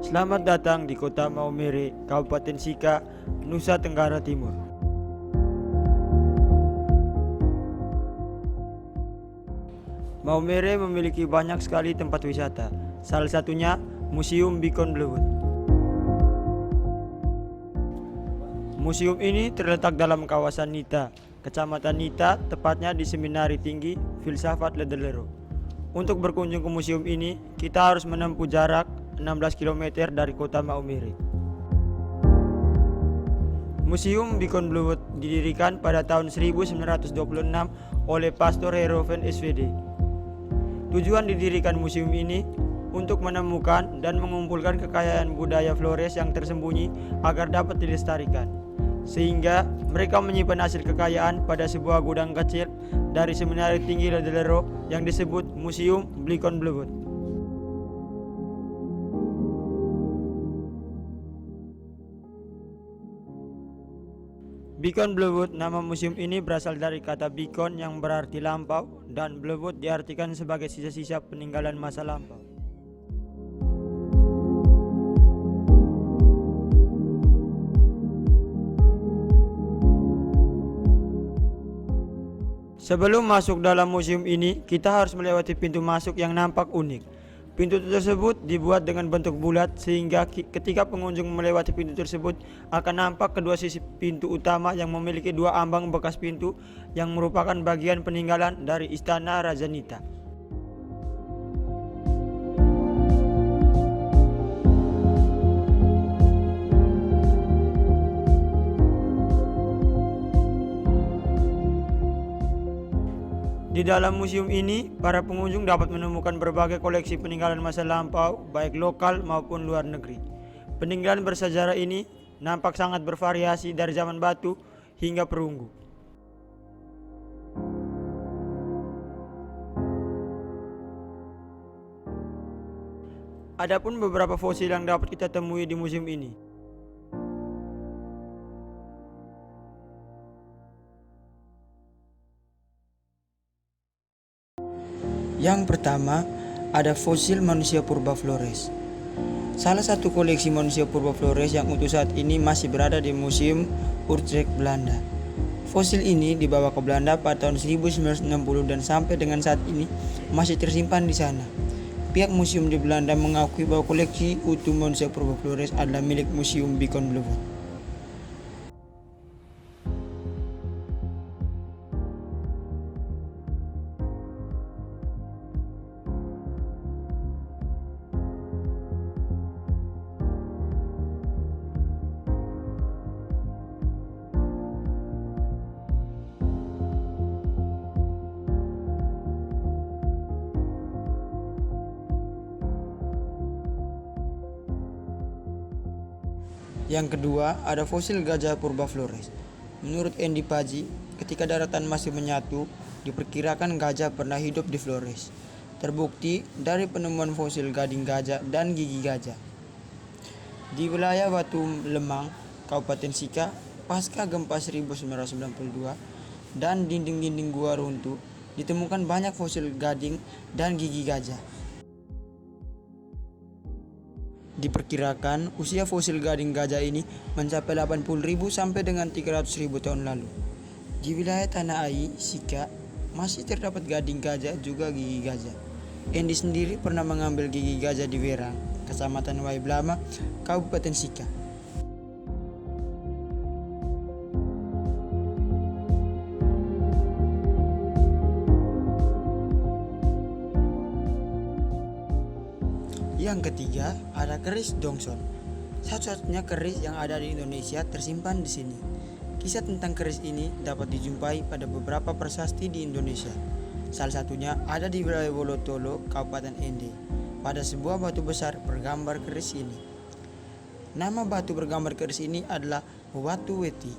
Selamat datang di kota Maumere, Kabupaten Sika, Nusa Tenggara Timur. Maumere memiliki banyak sekali tempat wisata, salah satunya Museum Beacon Bluewood. Museum ini terletak dalam kawasan Nita, Kecamatan Nita, tepatnya di Seminari Tinggi Filsafat Ledellero. Untuk berkunjung ke museum ini, kita harus menempuh jarak 16 km dari kota Maumere. Museum Beacon Bluewood didirikan pada tahun 1926 oleh Pastor Heroven SVD. Tujuan didirikan museum ini untuk menemukan dan mengumpulkan kekayaan budaya Flores yang tersembunyi agar dapat dilestarikan. Sehingga mereka menyimpan hasil kekayaan pada sebuah gudang kecil dari Seminari Tinggi Ledellero yang disebut Museum Beacon Bluewood. Beacon Bluewood, nama museum ini berasal dari kata beacon yang berarti lampau dan Bluewood diartikan sebagai sisa-sisa peninggalan masa lampau. Sebelum masuk dalam museum ini, kita harus melewati pintu masuk yang nampak unik. Pintu tersebut dibuat dengan bentuk bulat sehingga ketika pengunjung melewati pintu tersebut akan nampak kedua sisi pintu utama yang memiliki dua ambang bekas pintu yang merupakan bagian peninggalan dari Istana Raja Nita. Di dalam museum ini, para pengunjung dapat menemukan berbagai koleksi peninggalan masa lampau, baik lokal maupun luar negeri. Peninggalan bersejarah ini nampak sangat bervariasi dari zaman batu hingga perunggu. Adapun beberapa fosil yang dapat kita temui di museum ini. Yang pertama, ada fosil manusia purba Flores. Salah satu koleksi manusia purba Flores yang utuh saat ini masih berada di Museum Utrecht, Belanda. Fosil ini dibawa ke Belanda pada tahun 1960 dan sampai dengan saat ini masih tersimpan di sana. Pihak museum di Belanda mengakui bahwa koleksi utuh manusia purba Flores adalah milik Museum Beacon Bluewood. Yang kedua, ada fosil gajah purba Flores. Menurut Andy Paji, ketika daratan masih menyatu, diperkirakan gajah pernah hidup di Flores. Terbukti dari penemuan fosil gading gajah dan gigi gajah. Di wilayah Batu Lemang, Kabupaten Sika, pasca gempa 1992 dan dinding-dinding gua runtuh, ditemukan banyak fosil gading dan gigi gajah. Diperkirakan usia fosil gading gajah ini mencapai 80.000 sampai dengan 300.000 tahun lalu. Di wilayah Tanah Ai, Sika, masih terdapat gading gajah juga gigi gajah. Andy sendiri pernah mengambil gigi gajah di Werang, Kecamatan Waiblama, Kabupaten Sika. Yang ketiga, ada keris Dongson. Satu-satunya keris yang ada di Indonesia tersimpan di sini. Kisah tentang keris ini dapat dijumpai pada beberapa prasasti di Indonesia. Salah satunya ada di wilayah Wolotolo, Kabupaten Ende. Pada sebuah batu besar bergambar keris ini. Nama batu bergambar keris ini adalah Watu Weti.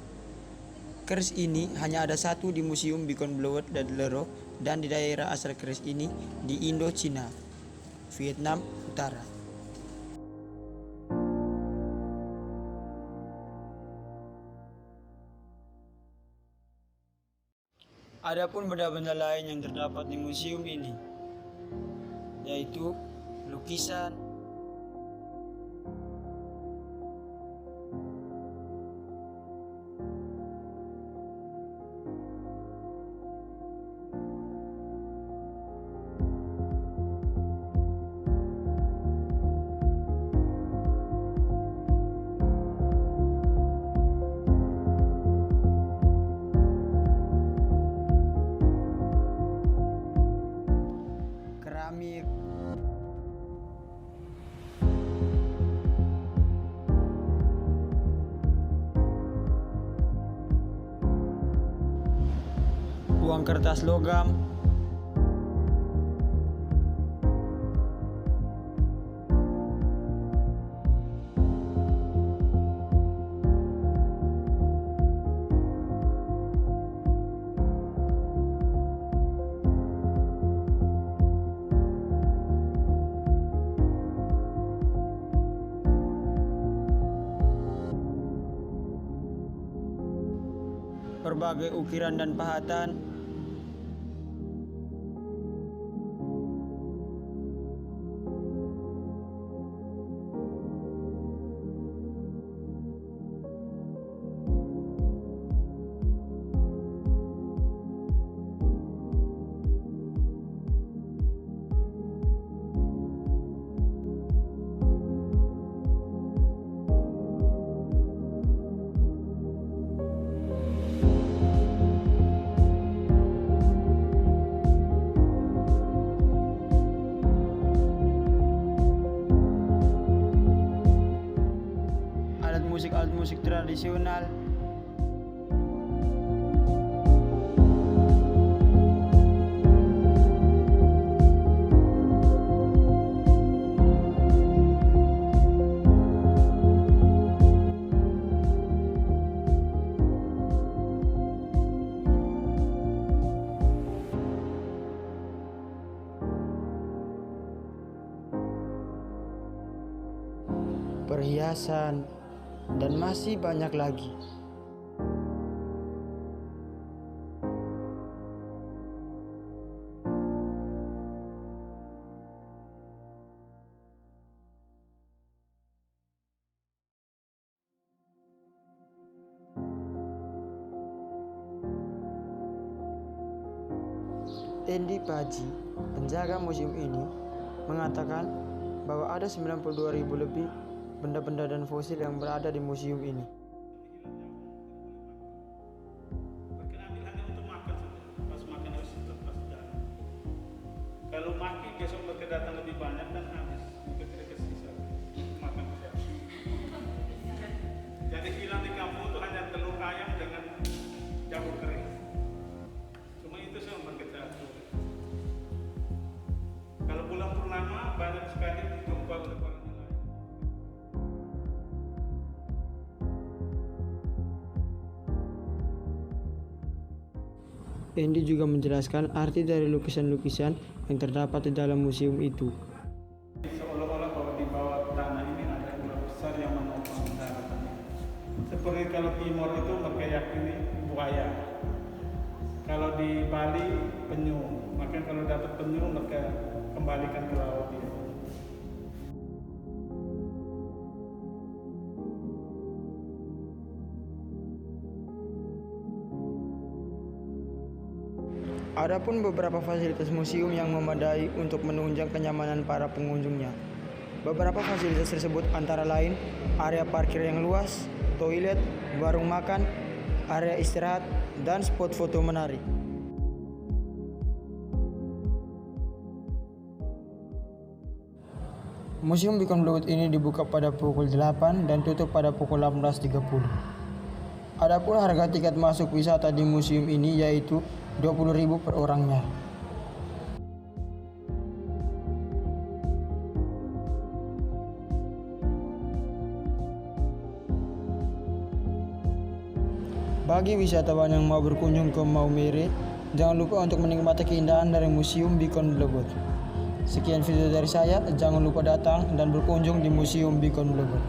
Keris ini hanya ada satu di Museum Beacon Bluewood Ledellero dan di daerah asal keris ini di Indochina, Vietnam Utara. Adapun benda-benda lain yang terdapat di museum ini, yaitu lukisan, uang kertas logam, berbagai ukiran dan pahatan, alat musik tradisional, perhiasan, dan masih banyak lagi. Endi Paji, penjaga museum ini, mengatakan bahwa ada 92.000 lebih benda-benda dan fosil yang berada di museum ini. Ambil hanya untuk makan saja. Pas makan harus lepas darah. Kalau maki besok mereka datang lebih banyak dan habis. Mereka tidak sisa makan siapa. Jadi hilang di kampung itu hanya telur ayam dengan jagung kering. Cuma itu saja mereka atur. Kalau bulan purnama banyak sekali dijumpa oleh para nelayan. Endi juga menjelaskan arti dari lukisan-lukisan yang terdapat di dalam museum itu. Seolah-olah bahwa di bawah tanah ini ada ular besar yang menopang daratan. Seperti kalau Timor itu mereka yakini buaya. Kalau di Bali penyu. Maka kalau dapat penyu mereka kembalikan ke laut itu. Adapun beberapa fasilitas museum yang memadai untuk menunjang kenyamanan para pengunjungnya. Beberapa fasilitas tersebut antara lain area parkir yang luas, toilet, warung makan, area istirahat, dan spot foto menarik. Museum Beacon Blue ini dibuka pada pukul 8 dan tutup pada pukul 18.30. Adapun harga tiket masuk wisata di museum ini yaitu 20.000 per orangnya. Bagi wisatawan yang mau berkunjung ke Maumere, jangan lupa untuk menikmati keindahan dari Museum Beacon Blue. Sekian video dari saya, jangan lupa datang dan berkunjung di Museum Beacon Blue.